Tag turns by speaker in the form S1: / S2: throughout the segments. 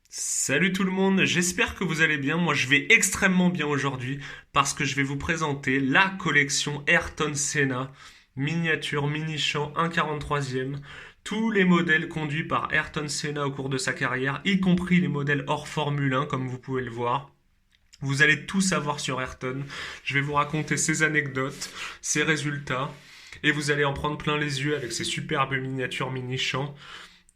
S1: Salut tout le monde, j'espère que vous allez bien. Moi je vais extrêmement bien aujourd'hui parce que je vais vous présenter la collection Ayrton Senna, miniature, mini-champ 1,43e. Tous les modèles conduits par Ayrton Senna au cours de sa carrière, y compris les modèles hors Formule 1 comme vous pouvez le voir. Vous allez tout savoir sur Ayrton. Je vais vous raconter ses anecdotes, ses résultats, et vous allez en prendre plein les yeux avec ces superbes miniatures mini-champs.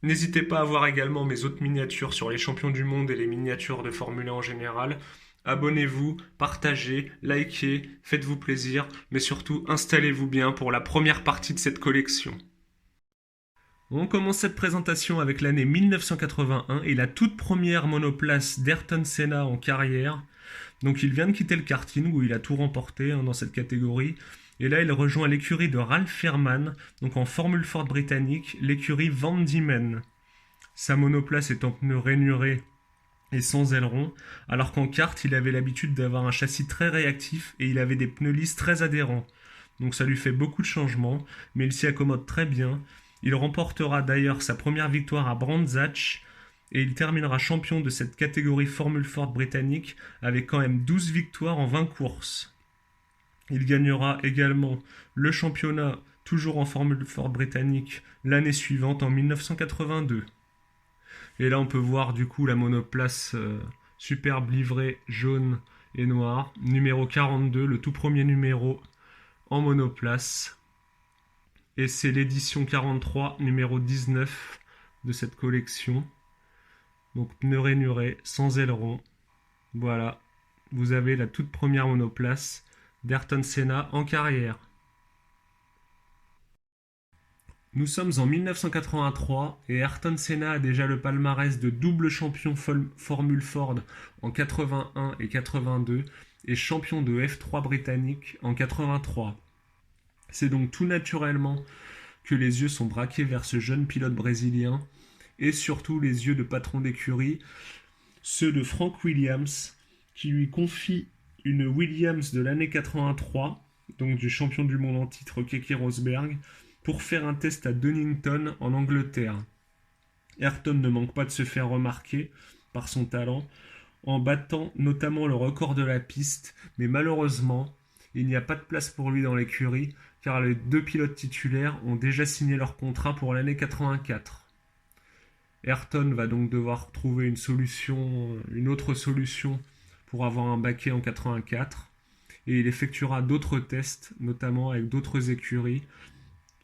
S1: N'hésitez pas à voir également mes autres miniatures sur les champions du monde et les miniatures de Formule 1 en général. Abonnez-vous, partagez, likez, faites-vous plaisir, mais surtout installez-vous bien pour la première partie de cette collection. On commence cette présentation avec l'année 1981 et la toute première monoplace d'Ayrton Senna en carrière. Donc il vient de quitter le karting où il a tout remporté dans cette catégorie. Et là, il rejoint l'écurie de Ralph Fairman, donc en Formule Ford britannique, l'écurie Van Diemen. Sa monoplace est en pneus rainurés et sans aileron, alors qu'en kart, il avait l'habitude d'avoir un châssis très réactif et il avait des pneus lisses très adhérents. Donc ça lui fait beaucoup de changements, mais il s'y accommode très bien. Il remportera d'ailleurs sa première victoire à Brands Hatch et il terminera champion de cette catégorie Formule Ford britannique avec quand même 12 victoires en 20 courses. Il gagnera également le championnat toujours en Formule Ford britannique l'année suivante en 1982. Et là, on peut voir du coup la monoplace superbe livrée jaune et noir. Numéro 42, le tout premier numéro en monoplace. Et c'est l'édition 43, numéro 19 de cette collection. Donc pneu rainuré, sans aileron. Voilà, vous avez la toute première monoplace d'Ayrton Senna en carrière. Nous sommes en 1983 et Ayrton Senna a déjà le palmarès de double champion Formule Ford en 81 et 82 et champion de F3 britannique en 83. C'est donc tout naturellement que les yeux sont braqués vers ce jeune pilote brésilien et surtout les yeux de patron d'écurie, ceux de Frank Williams qui lui confie une Williams de l'année 83, donc du champion du monde en titre Keke Rosberg, pour faire un test à Donington en Angleterre. Ayrton ne manque pas de se faire remarquer par son talent, en battant notamment le record de la piste, mais malheureusement, il n'y a pas de place pour lui dans l'écurie, car les deux pilotes titulaires ont déjà signé leur contrat pour l'année 84. Ayrton va donc devoir trouver une autre solution pour avoir un baquet en 84, et il effectuera d'autres tests, notamment avec d'autres écuries,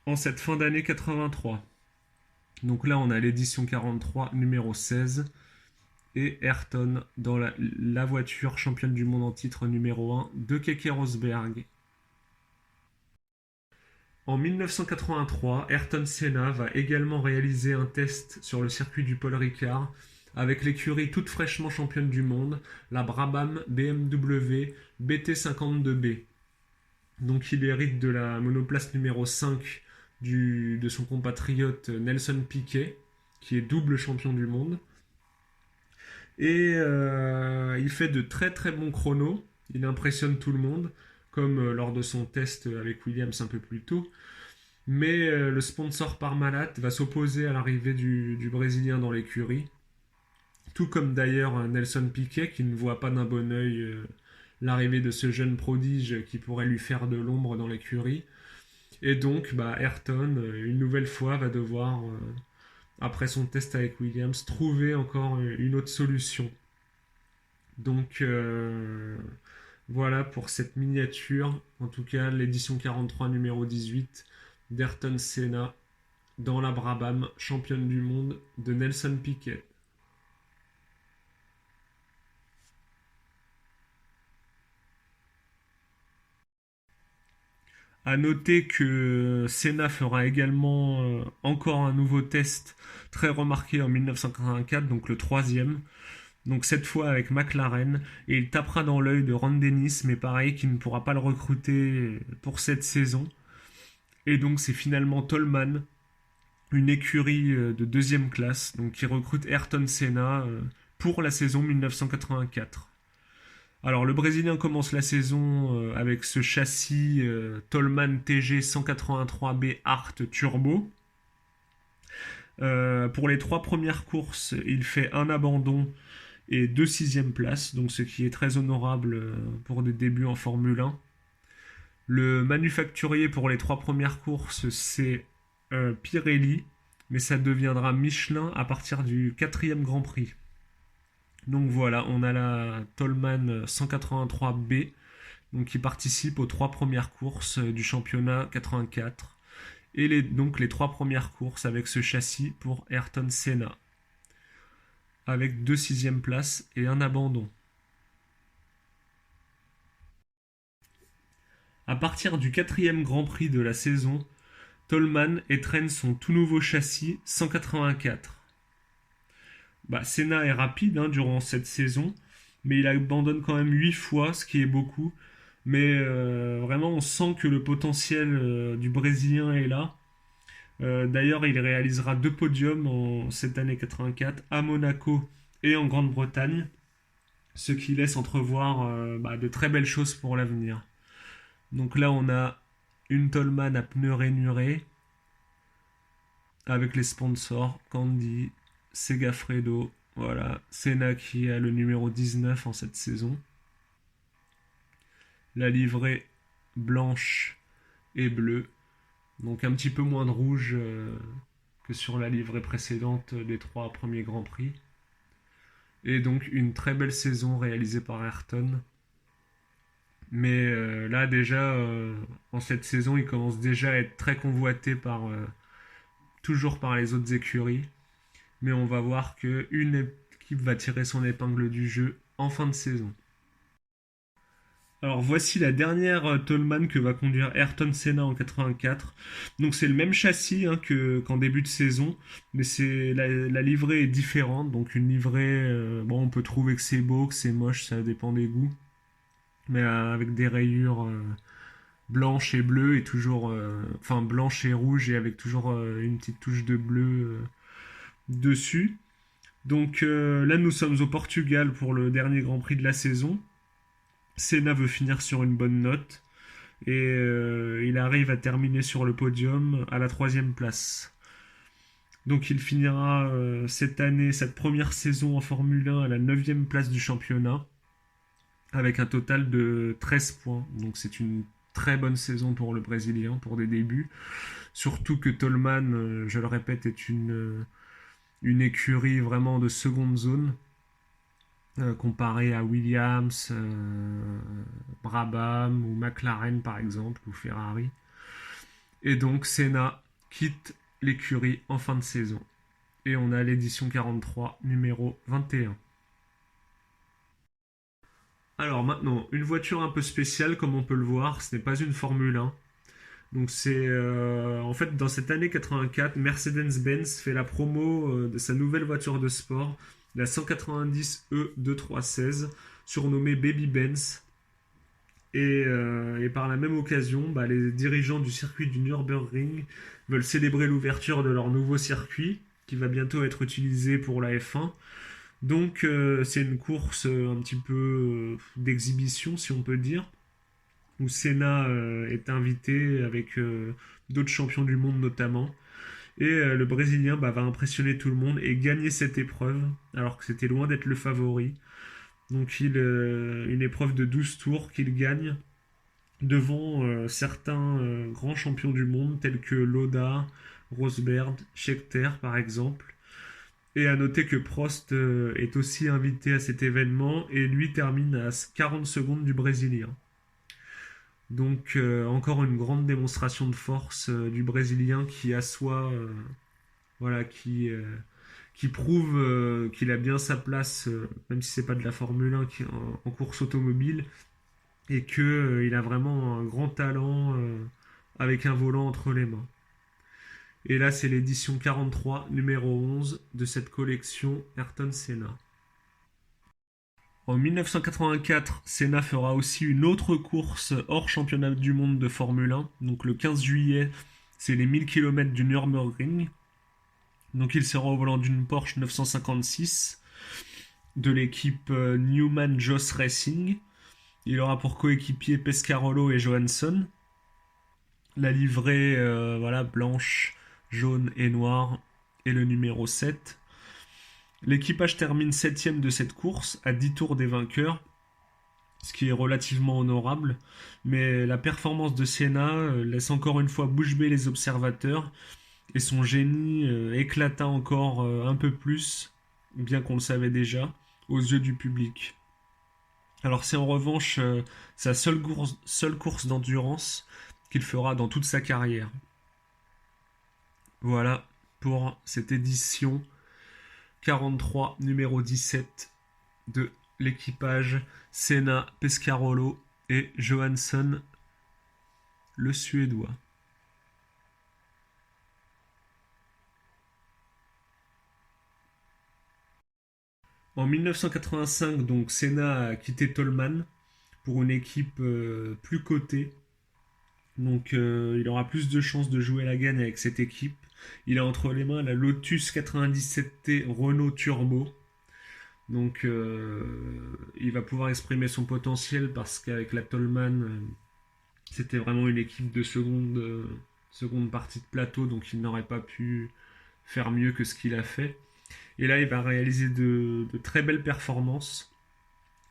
S1: en cette fin d'année 83. Donc là, on a l'édition 43, numéro 16, et Ayrton dans la voiture championne du monde en titre numéro 1 de Keke Rosberg. En 1983, Ayrton Senna va également réaliser un test sur le circuit du Paul Ricard avec l'écurie toute fraîchement championne du monde, la Brabham BMW BT52B. Donc il hérite de la monoplace numéro 5 de son compatriote Nelson Piquet, qui est double champion du monde. Et il fait de très très bons chronos, il impressionne tout le monde, comme lors de son test avec Williams un peu plus tôt. Mais le sponsor Parmalat va s'opposer à l'arrivée du Brésilien dans l'écurie, tout comme d'ailleurs Nelson Piquet, qui ne voit pas d'un bon œil l'arrivée de ce jeune prodige qui pourrait lui faire de l'ombre dans l'écurie. Et donc, Ayrton, une nouvelle fois, va devoir, après son test avec Williams, trouver encore une autre solution. Donc, voilà pour cette miniature, en tout cas l'édition 43 numéro 18 d'Ayrton Senna dans la Brabham, championne du monde de Nelson Piquet. À noter que Senna fera également encore un nouveau test très remarqué en 1984, donc le troisième, donc cette fois avec McLaren, et il tapera dans l'œil de Ron Dennis, mais pareil, qui ne pourra pas le recruter pour cette saison. Et donc c'est finalement Toleman, une écurie de deuxième classe, donc qui recrute Ayrton Senna pour la saison 1984. Alors le Brésilien commence la saison avec ce châssis Toleman TG 183B Art Turbo. Pour les 3 premières courses, il fait un abandon et 2 6e places, donc ce qui est très honorable pour des débuts en Formule 1. Le manufacturier pour les 3 premières courses, c'est Pirelli, mais ça deviendra Michelin à partir du 4e Grand Prix. Donc voilà, on a la Toleman 183B, donc qui participe aux 3 premières courses du championnat 84. Et donc les 3 premières courses avec ce châssis pour Ayrton Senna, avec 2 6e places et un abandon. À partir du 4e Grand Prix de la saison, Toleman étrenne son tout nouveau châssis 184. Senna est rapide durant cette saison, mais il abandonne quand même 8 fois, ce qui est beaucoup. Mais vraiment, on sent que le potentiel du Brésilien est là. D'ailleurs, il réalisera 2 podiums en cette année 84 à Monaco et en Grande-Bretagne, ce qui laisse entrevoir de très belles choses pour l'avenir. Donc là, on a une Toleman à pneus rainurés avec les sponsors Candy, Segafredo, voilà, Senna qui a le numéro 19 en cette saison. La livrée blanche et bleue, donc un petit peu moins de rouge que sur la livrée précédente des 3 premiers Grands Prix. Et donc une très belle saison réalisée par Ayrton. Mais là déjà, en cette saison, il commence déjà à être très convoité toujours par les autres écuries. Mais on va voir qu'une équipe va tirer son épingle du jeu en fin de saison. Alors voici la dernière Toleman que va conduire Ayrton Senna en 84. Donc c'est le même châssis qu'en début de saison, mais la livrée est différente. Donc une livrée, on peut trouver que c'est beau, que c'est moche, ça dépend des goûts. Mais avec des rayures blanches et bleues et toujours, enfin blanches et rouges et avec toujours une petite touche de bleu dessus. Donc là nous sommes au Portugal pour le dernier Grand Prix de la saison. Senna veut finir sur une bonne note et il arrive à terminer sur le podium à la 3e place. Donc il finira cette année, cette première saison en Formule 1 à la 9e place du championnat avec un total de 13 points. Donc c'est une très bonne saison pour le Brésilien pour des débuts. Surtout que Toleman, je le répète, est une écurie vraiment de seconde zone. Comparé à Williams, Brabham ou McLaren par exemple, ou Ferrari. Et donc Senna quitte l'écurie en fin de saison. Et on a l'édition 43, numéro 21. Alors maintenant, une voiture un peu spéciale comme on peut le voir, ce n'est pas une Formule 1. Donc c'est en fait dans cette année 84, Mercedes-Benz fait la promo de sa nouvelle voiture de sport, la 190 E2316, surnommée Baby Benz. Et par la même occasion, les dirigeants du circuit du Nürburgring veulent célébrer l'ouverture de leur nouveau circuit, qui va bientôt être utilisé pour la F1. Donc c'est une course un petit peu d'exhibition, si on peut dire, où Senna est invité avec d'autres champions du monde notamment. Et le Brésilien va impressionner tout le monde et gagner cette épreuve, alors que c'était loin d'être le favori. Donc une épreuve de 12 tours qu'il gagne devant certains grands champions du monde tels que Lauda, Rosberg, Scheckter par exemple. Et à noter que Prost est aussi invité à cet événement et lui termine à 40 secondes du Brésilien. Donc encore une grande démonstration de force du Brésilien qui assoit, voilà, qui prouve qu'il a bien sa place, même si c'est pas de la Formule 1 en course automobile, et qu'il a vraiment un grand talent avec un volant entre les mains. Et là, c'est l'édition 43, numéro 11 de cette collection Ayrton Senna. En 1984, Senna fera aussi une autre course hors championnat du monde de Formule 1. Donc le 15 juillet, c'est les 1000 km du Nürburgring. Donc il sera au volant d'une Porsche 956 de l'équipe Newman Joss Racing. Il aura pour coéquipier Pescarolo et Johansson. La livrée blanche, jaune et noire et le numéro 7. L'équipage termine 7ème de cette course à 10 tours des vainqueurs, ce qui est relativement honorable, mais la performance de Senna laisse encore une fois bouche bée les observateurs et son génie éclata encore un peu plus, bien qu'on le savait déjà, aux yeux du public. Alors c'est en revanche sa seule course d'endurance qu'il fera dans toute sa carrière. Voilà pour cette édition 43, numéro 17 de l'équipage Senna, Pescarolo et Johansson, le Suédois. En 1985, donc Senna a quitté Toleman pour une équipe plus cotée. Donc il aura plus de chances de jouer la gagne avec cette équipe. Il a entre les mains la Lotus 97T Renault Turbo. Donc il va pouvoir exprimer son potentiel parce qu'avec la Toleman, c'était vraiment une équipe de seconde partie de plateau, donc il n'aurait pas pu faire mieux que ce qu'il a fait. Et là, il va réaliser de très belles performances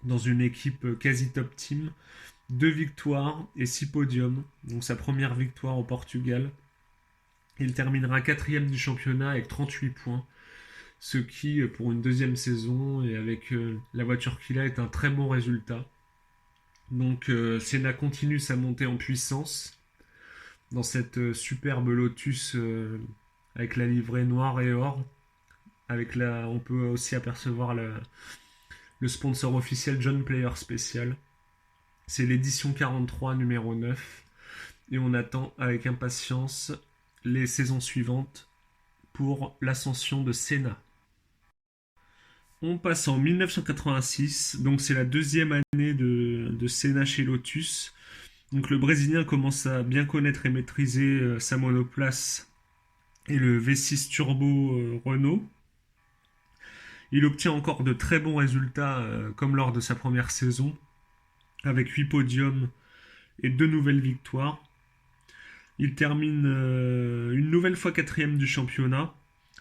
S1: dans une équipe quasi top team. 2 victoires et 6 podiums. Donc sa première victoire au Portugal. Il terminera quatrième du championnat avec 38 points. Ce qui, pour une deuxième saison et avec la voiture qu'il a, est un très bon résultat. Donc Senna continue sa montée en puissance dans cette superbe Lotus avec la livrée noire et or. On peut aussi apercevoir le sponsor officiel John Player Special. C'est l'édition 43, numéro 9. Et on attend avec impatience les saisons suivantes pour l'ascension de Senna. On passe en 1986, donc c'est la deuxième année de Senna chez Lotus. Donc le Brésilien commence à bien connaître et maîtriser sa monoplace et le V6 Turbo Renault. Il obtient encore de très bons résultats comme lors de sa première saison, avec 8 podiums et 2 nouvelles victoires. Il termine une nouvelle fois quatrième du championnat,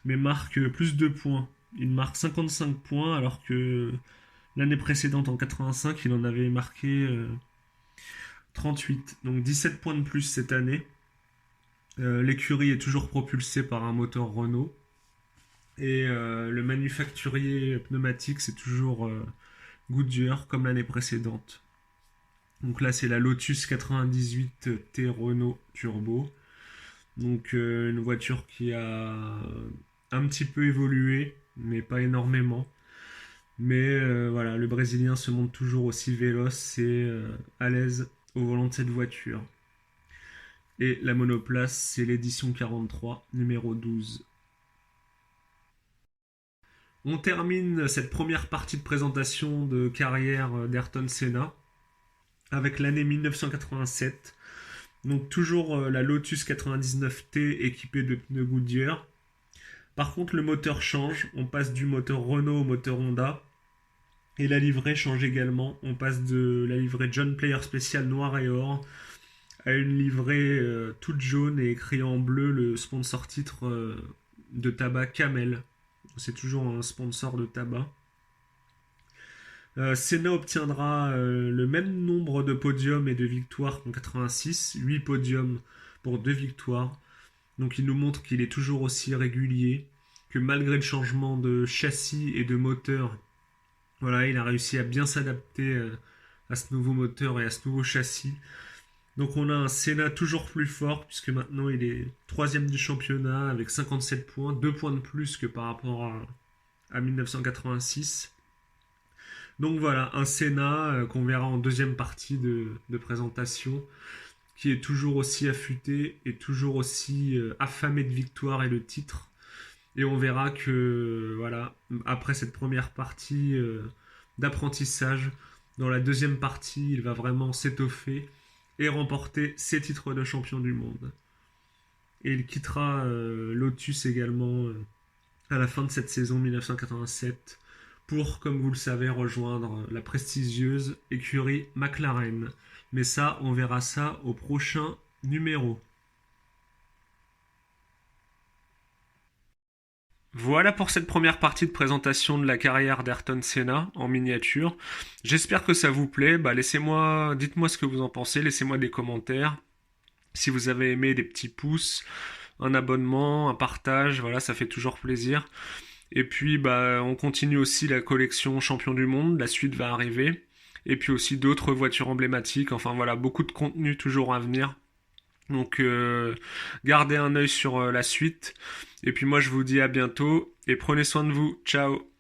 S1: mais marque plus de points. Il marque 55 points alors que l'année précédente, en 85, il en avait marqué 38. Donc 17 points de plus cette année. L'écurie est toujours propulsée par un moteur Renault. Et le manufacturier pneumatique, c'est toujours Goodyear comme l'année précédente. Donc là, c'est la Lotus 98T Renault Turbo. Donc une voiture qui a un petit peu évolué, mais pas énormément. Mais voilà, le Brésilien se montre toujours aussi véloce et à l'aise au volant de cette voiture. Et la monoplace, c'est l'édition 43, numéro 12. On termine cette première partie de présentation de carrière d'Ayrton Senna avec l'année 1987. Donc toujours la Lotus 99T équipée de pneus Goodyear. Par contre, le moteur change. On passe du moteur Renault au moteur Honda. Et la livrée change également. On passe de la livrée John Player Special noir et or à une livrée toute jaune et écrit en bleu le sponsor titre de tabac Camel. C'est toujours un sponsor de tabac. Senna obtiendra le même nombre de podiums et de victoires qu'en 86, 8 podiums pour 2 victoires. Donc il nous montre qu'il est toujours aussi régulier, que malgré le changement de châssis et de moteur, voilà, il a réussi à bien s'adapter à ce nouveau moteur et à ce nouveau châssis. Donc on a un Senna toujours plus fort, puisque maintenant il est troisième du championnat avec 57 points, 2 points de plus que par rapport à 1986. Donc voilà, un Senna qu'on verra en deuxième partie de présentation, qui est toujours aussi affûté et toujours aussi affamé de victoire et de titre. Et on verra que, voilà, après cette première partie d'apprentissage, dans la deuxième partie, il va vraiment s'étoffer et remporter ses titres de champion du monde. Et il quittera Lotus également à la fin de cette saison 1987 pour, comme vous le savez, rejoindre la prestigieuse écurie McLaren. Mais ça, on verra ça au prochain numéro. Voilà pour cette première partie de présentation de la carrière d'Ayrton Senna en miniature. J'espère que ça vous plaît. Dites-moi ce que vous en pensez, laissez-moi des commentaires. Si vous avez aimé, des petits pouces, un abonnement, un partage, voilà, ça fait toujours plaisir. Et puis, on continue aussi la collection Champion du Monde, la suite va arriver. Et puis aussi d'autres voitures emblématiques, enfin voilà, beaucoup de contenu toujours à venir. Donc, gardez un œil sur la suite. Et puis moi, je vous dis à bientôt et prenez soin de vous. Ciao!